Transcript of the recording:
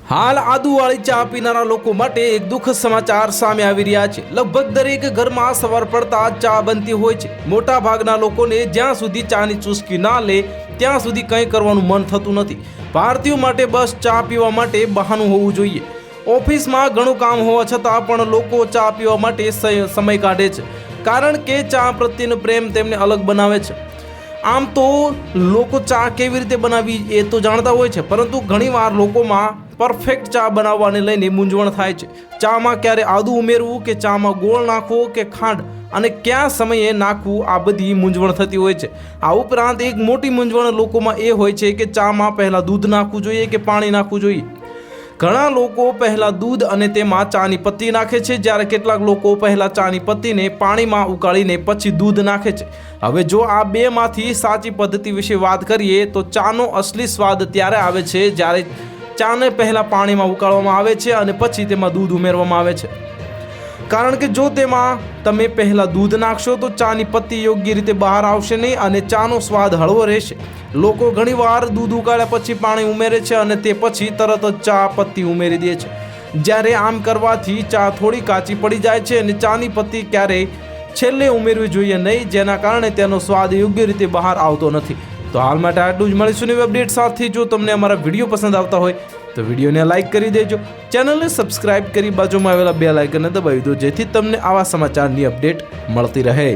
હાલ આદુવાળી ચા પીનારા લોકો માટે એક દુઃખદ સમાચાર સામે આવી રહ્યા છે। લગભગ દરેક ઘરમાં સવાર પડતા ચા બનતી હોય છે। મોટા ભાગના લોકોને જ્યાં સુધી ચાની ચુસ્કી ના લે ત્યાં સુધી કંઈ કરવાનું મન થતું નથી। ભારતીયો માટે બસ ચા પીવા માટે બહાનું હોવું જોઈએ। ઓફિસમાં ઘણું કામ હોવા છતાં પણ લોકો ચા પીવા માટે સમય કાઢે છે, કારણ કે ચા પ્રત્યેનો પ્રેમ તેમને અલગ બનાવે છે। આમ તો લોકો ચા કેવી રીતે બનાવવી એ તો જાણતા હોય છે, પરંતુ ઘણીવાર લોકોમાં પરફેક્ટ ચા બનાવવાને લઈને મૂંઝવણ થાય છે। ચામાં ક્યારે આદુ ઉમેરવું કે ચામાં ગોળ નાખવો કે ખાંડ અને કયા સમયે નાખવું, આ બધી મૂંઝવણ થતી હોય છે। આ ઉપરાંત એક મોટી મૂંઝવણ લોકોમાં એ હોય છે કે ચામાં પહેલાં દૂધ નાખવું જોઈએ કે પાણી નાખવું જોઈએ। ઘણા લોકો પહેલાં દૂધ અને તેમાં ચાની પત્તી નાખે છે, જ્યારે કેટલાક લોકો પહેલાં ચાની પત્તીને પાણીમાં ઉકાળીને પછી દૂધ નાખે છે। હવે જો આ બેમાંથી સાચી પદ્ધતિ વિશે વાત કરીએ તો ચાનો અસલી સ્વાદ ત્યારે આવે છે જ્યારે ચાને પહેલાં પાણીમાં ઉકાળવામાં આવે છે અને પછી તેમાં દૂધ ઉમેરવામાં આવે છે, કારણ કે જો તેમાં તમે પહેલાં દૂધ નાખશો તો ચાની પત્તી યોગ્ય રીતે બહાર આવશે નહીં અને ચાનો સ્વાદ હળવો રહેશે। લોકો ઘણીવાર દૂધ ઉકાળ્યા પછી પાણી ઉમેરે છે અને તે પછી તરત જ ચા પત્તી ઉમેરી દે છે, જ્યારે આમ કરવાથી ચા થોડી કાચી પડી જાય છે અને ચાની પત્તી ક્યારેય છેલ્લે ઉમેરવી જોઈએ નહીં, જેના કારણે તેનો સ્વાદ યોગ્ય રીતે બહાર આવતો નથી। તો હાલ માટે આટલું જ। મળીશું નવી અપડેટ સાથે। જો તમને અમારા વિડીયો પસંદ આવતા હોય તો વિડીયોને લાઇક કરી દેજો, ચેનલને સબસ્ક્રાઇબ કરી બાજુમાં આવેલા બેલ આઇકનને દબાવી દો, જેથી તમને આવા સમાચારની અપડેટ મળતી રહે।